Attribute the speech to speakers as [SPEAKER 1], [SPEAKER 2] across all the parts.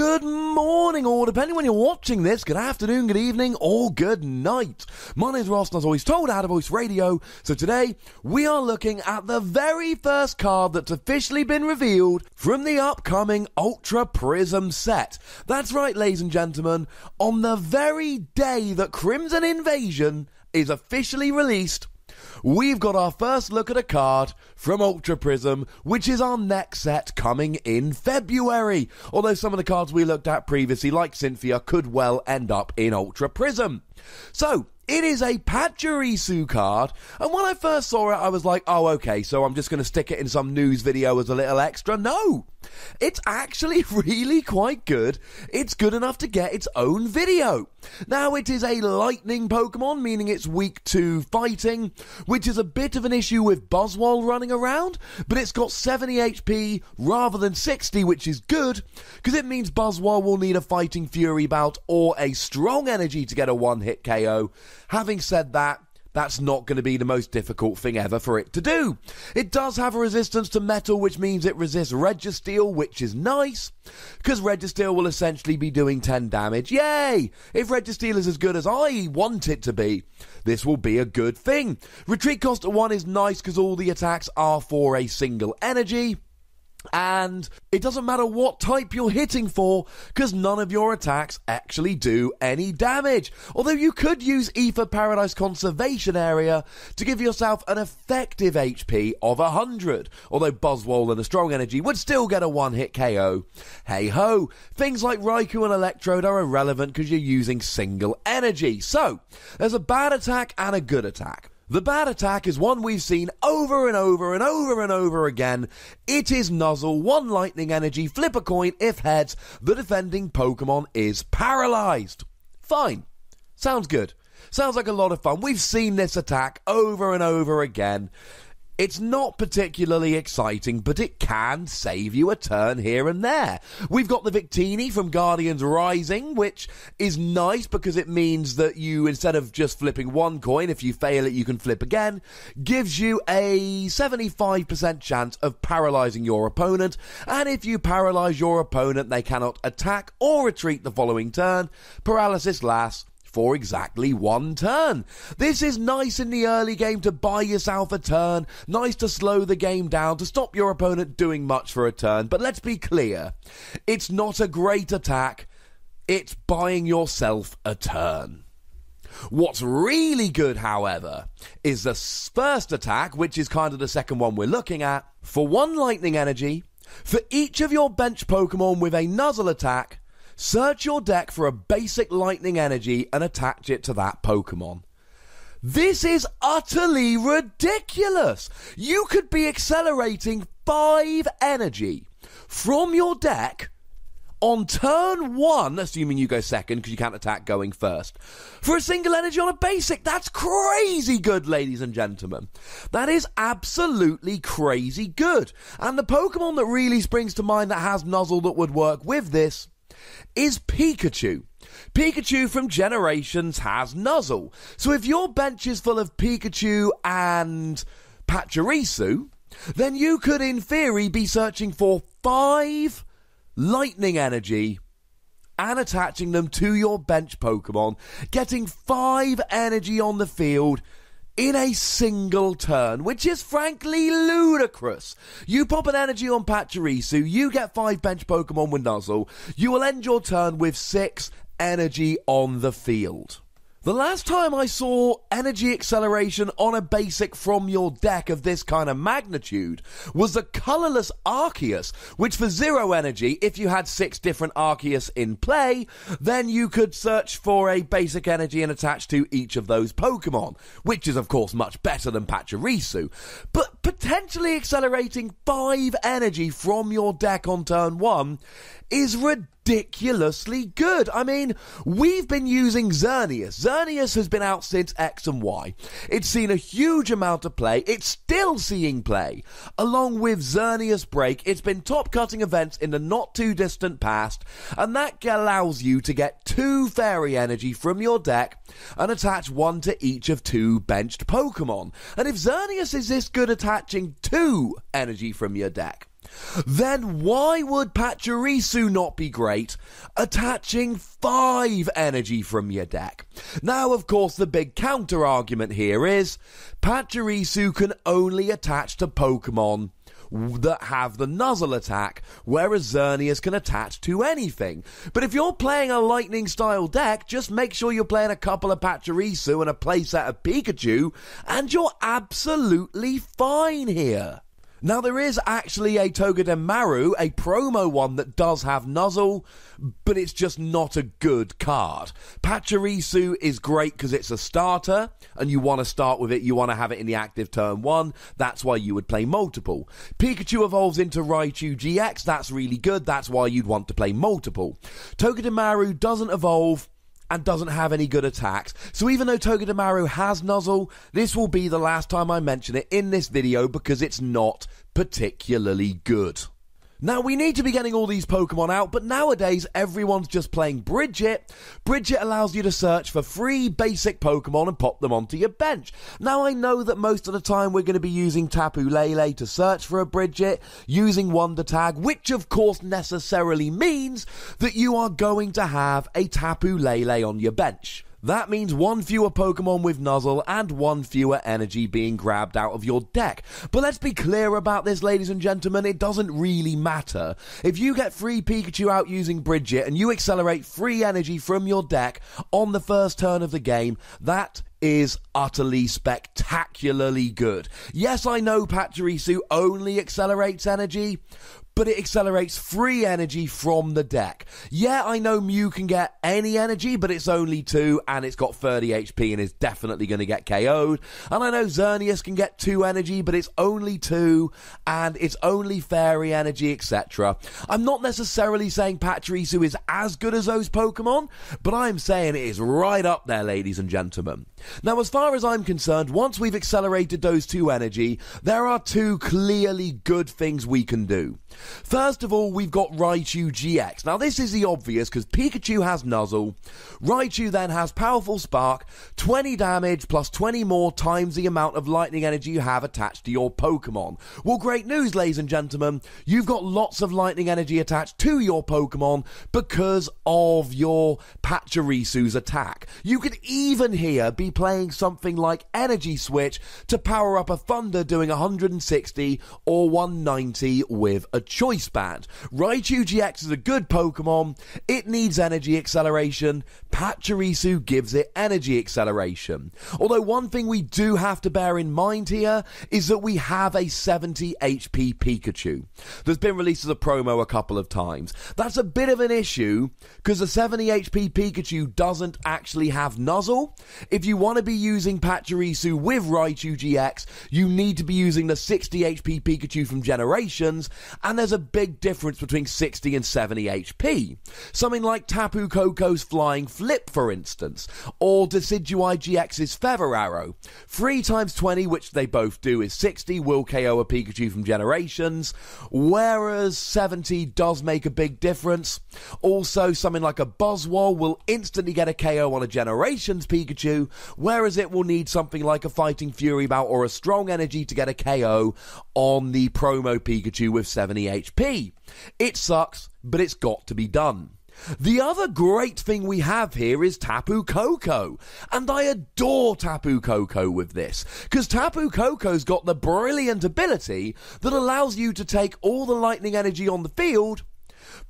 [SPEAKER 1] Good morning, or depending when you're watching this, good afternoon, good evening, or good night. My name's Ross, and as always told, out of Voice Radio. So today, we are looking at the very first card that's officially been revealed from the upcoming Ultra Prism set. That's right, ladies and gentlemen, on the very day that Crimson Invasion is officially released, we've got our first look at a card from Ultra Prism, which is our next set coming in February. Although some of the cards we looked at previously, like Cynthia, could well end up in Ultra Prism. So, it is a Pachirisu card, and when I first saw it, I was like, oh, okay, so I'm just going to stick it in some news video as a little extra. No! It's actually really quite good. It's good enough to get its own video. Now, it is a lightning Pokemon, meaning it's weak to fighting, which is a bit of an issue with Buzzwole running around, but it's got 70 HP rather than 60, which is good, because it means Buzzwole will need a Fighting Fury bout or a Strong Energy to get a one-hit KO. Having said that, that's not going to be the most difficult thing ever for it to do. It does have a resistance to metal, which means it resists Registeel, which is nice, because Registeel will essentially be doing 10 damage. Yay! If Registeel is as good as I want it to be, this will be a good thing. Retreat cost of 1 is nice, because all the attacks are for a single energy. And it doesn't matter what type you're hitting for, because none of your attacks actually do any damage. Although you could use Ether Paradise Conservation Area to give yourself an effective HP of 100. Although Buzzwole and a Strong Energy would still get a one-hit KO. Hey ho, things like Raichu and Electrode are irrelevant because you're using single energy. So, there's a bad attack and a good attack. The bad attack is one we've seen over and over and over and over again. It is Nuzzle, 1 lightning energy, flip a coin, if heads, the defending Pokemon is paralyzed. Fine. Sounds good. Sounds like a lot of fun. We've seen this attack over and over again. It's not particularly exciting, but it can save you a turn here and there. We've got the Victini from Guardians Rising, which is nice because it means that you, instead of just flipping 1 coin, if you fail it, you can flip again, gives you a 75% chance of paralyzing your opponent, and if you paralyze your opponent, they cannot attack or retreat the following turn. Paralysis lasts for exactly 1 turn. This is nice in the early game to buy yourself a turn, nice to slow the game down, to stop your opponent doing much for a turn, but let's be clear, it's not a great attack, it's buying yourself a turn. What's really good, however, is the first attack, which is kind of the second one we're looking at. For 1 lightning energy, for each of your bench Pokemon with a Nuzzle attack, search your deck for a basic lightning energy and attach it to that Pokemon. This is utterly ridiculous! You could be accelerating 5 energy from your deck on turn 1, assuming you go second because you can't attack going first, for a single energy on a basic. That's crazy good, ladies and gentlemen. That is absolutely crazy good. And the Pokemon that really springs to mind that has Nuzzle that would work with this is Pikachu. Pikachu from Generations has Nuzzle. So if your bench is full of Pikachu and Pachirisu, then you could in theory be searching for 5 lightning energy and attaching them to your bench Pokemon, getting 5 energy on the field in a single turn, which is frankly ludicrous. You pop an energy on Pachirisu, you get 5 bench Pokemon with Nuzzle, you will end your turn with 6 energy on the field. The last time I saw energy acceleration on a basic from your deck of this kind of magnitude was the colourless Arceus, which for 0 energy, if you had 6 different Arceus in play, then you could search for a basic energy and attach to each of those Pokemon, which is of course much better than Pachirisu. But potentially accelerating 5 energy from your deck on turn 1 is ridiculously good. I mean, we've been using Xerneas. Xerneas has been out since X and Y. It's seen a huge amount of play. It's still seeing play. Along with Xerneas Break, it's been top-cutting events in the not-too-distant past, and that allows you to get 2 fairy energy from your deck and attach 1 to each of 2 benched Pokemon. And if Xerneas is this good attaching 2 energy from your deck, then why would Pachirisu not be great attaching 5 energy from your deck? Now, of course, the big counter-argument here is Pachirisu can only attach to Pokemon that have the Nuzzle attack, whereas Xerneas can attach to anything. But if you're playing a lightning-style deck, just make sure you're playing a couple of Pachirisu and a playset of Pikachu, and you're absolutely fine here. Now, there is actually a Togedemaru, a promo one that does have Nuzzle, but it's just not a good card. Pachirisu is great because it's a starter, and you want to start with it, you want to have it in the active turn 1, that's why you would play multiple. Pikachu evolves into Raichu-GX, that's really good, that's why you'd want to play multiple. Togedemaru doesn't evolve, and doesn't have any good attacks. So even though Togedemaru has Nuzzle, this will be the last time I mention it in this video because it's not particularly good. Now, we need to be getting all these Pokemon out, but nowadays everyone's just playing Bridget. Bridget allows you to search for free basic Pokemon and pop them onto your bench. Now, I know that most of the time we're going to be using Tapu Lele to search for a Bridget, using Wonder Tag, which of course necessarily means that you are going to have a Tapu Lele on your bench. That means 1 fewer Pokemon with Nuzzle and 1 fewer energy being grabbed out of your deck. But let's be clear about this, ladies and gentlemen, it doesn't really matter. If you get free Pikachu out using Bridget and you accelerate free energy from your deck on the first turn of the game, that is utterly spectacularly good. Yes, I know Pachirisu only accelerates energy, but it accelerates free energy from the deck. Yeah, I know Mew can get any energy, but it's only 2, and it's got 30 HP and is definitely going to get KO'd. And I know Xerneas can get 2 energy, but it's only 2, and it's only fairy energy, etc. I'm not necessarily saying Pachirisu is as good as those Pokemon, but I'm saying it is right up there, ladies and gentlemen. Now, as far as I'm concerned, once we've accelerated those 2 energy, there are 2 clearly good things we can do. First of all, we've got Raichu-GX. Now, this is the obvious, because Pikachu has Nuzzle. Raichu then has Powerful Spark, 20 damage, plus 20 more times the amount of lightning energy you have attached to your Pokemon. Well, great news, ladies and gentlemen. You've got lots of lightning energy attached to your Pokemon because of your Pachirisu's attack. You could even here be playing something like Energy Switch to power up a Thunder doing 160 or 190 with a Choice Band. Raichu-GX is a good Pokemon. It needs energy acceleration. Pachirisu gives it energy acceleration. Although one thing we do have to bear in mind here is that we have a 70 HP Pikachu that's been released as a promo a couple of times. That's a bit of an issue because the 70 HP Pikachu doesn't actually have Nuzzle. If you want to be using Pachirisu with Raichu-GX, you need to be using the 60 HP Pikachu from Generations, and there's a big difference between 60 and 70 HP. Something like Tapu Koko's Flying Flip, for instance, or Decidueye GX's Feather Arrow. 3 times 20, which they both do, is 60, will KO a Pikachu from Generations, whereas 70 does make a big difference. Also, something like a Buzzwole will instantly get a KO on a Generations Pikachu, whereas it will need something like a Fighting Fury Bout or a Strong Energy to get a KO on the promo Pikachu with 70 HP. It sucks, but it's got to be done. The other great thing we have here is Tapu Koko, and I adore Tapu Koko with this, because Tapu Koko's got the brilliant ability that allows you to take all the lightning energy on the field,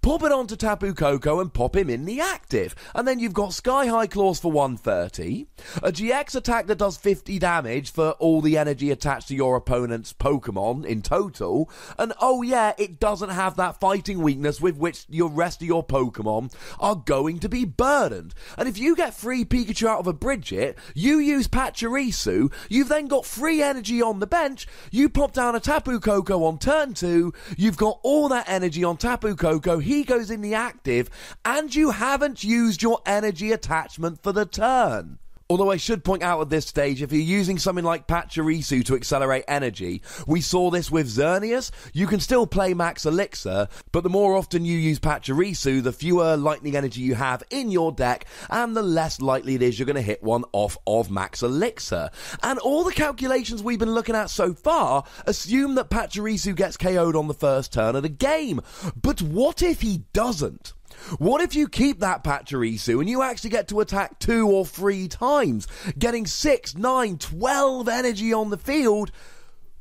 [SPEAKER 1] pop it onto Tapu Koko and pop him in the active. And then you've got Sky High Claws for 130, a GX attack that does 50 damage for all the energy attached to your opponent's Pokemon in total, and oh yeah, it doesn't have that fighting weakness with which your rest of your Pokemon are going to be burdened. And if you get free Pikachu out of a Bridget, you use Pachirisu, you've then got free energy on the bench, you pop down a Tapu Koko on turn 2, you've got all that energy on Tapu Koko, he goes in the active, and you haven't used your energy attachment for the turn. Although I should point out at this stage, if you're using something like Pachirisu to accelerate energy, we saw this with Xerneas. You can still play Max Elixir, but the more often you use Pachirisu, the fewer lightning energy you have in your deck, and the less likely it is you're going to hit one off of Max Elixir. And all the calculations we've been looking at so far assume that Pachirisu gets KO'd on the first turn of the game. But what if he doesn't? What if you keep that Pachirisu and you actually get to attack 2 or 3 times, getting 6, 9, 12 energy on the field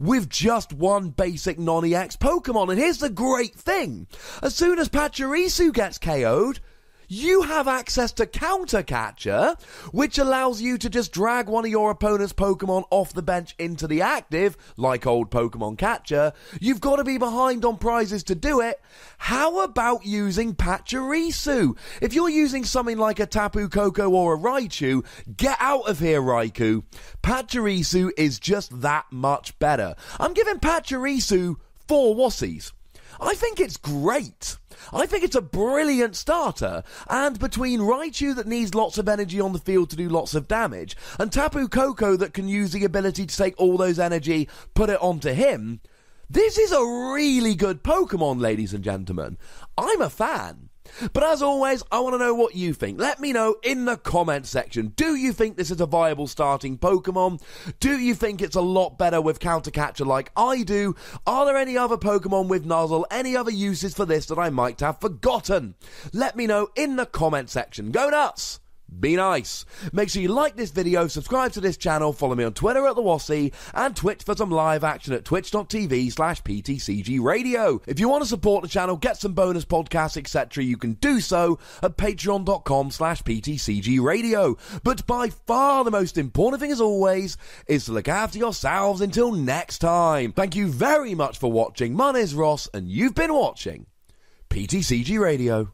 [SPEAKER 1] with just one basic non-EX Pokemon? And here's the great thing. As soon as Pachirisu gets KO'd, you have access to Counter Catcher, which allows you to just drag one of your opponent's Pokemon off the bench into the active, like old Pokemon Catcher. You've got to be behind on prizes to do it. How about using Pachirisu? If you're using something like a Tapu Koko or a Raichu, get out of here, Raikou. Pachirisu is just that much better. I'm giving Pachirisu 4 wussies. I think it's great. I think it's a brilliant starter, and between Raichu that needs lots of energy on the field to do lots of damage, and Tapu Koko that can use the ability to take all those energy, put it onto him, this is a really good Pokemon, ladies and gentlemen. I'm a fan. But as always, I want to know what you think. Let me know in the comment section. Do you think this is a viable starting Pokemon? Do you think it's a lot better with Counter Catcher like I do? Are there any other Pokemon with Nuzzle, any other uses for this that I might have forgotten? Let me know in the comment section. Go nuts! Be nice. Make sure you like this video, subscribe to this channel, follow me on Twitter at @TheWossy, and Twitch for some live action at twitch.tv/PTCGRadio. If you want to support the channel, get some bonus podcasts, etc., you can do so at patreon.com/PTCGRadio. But by far the most important thing, as always, is to look after yourselves until next time. Thank you very much for watching. My name's Ross, and you've been watching PTCG Radio.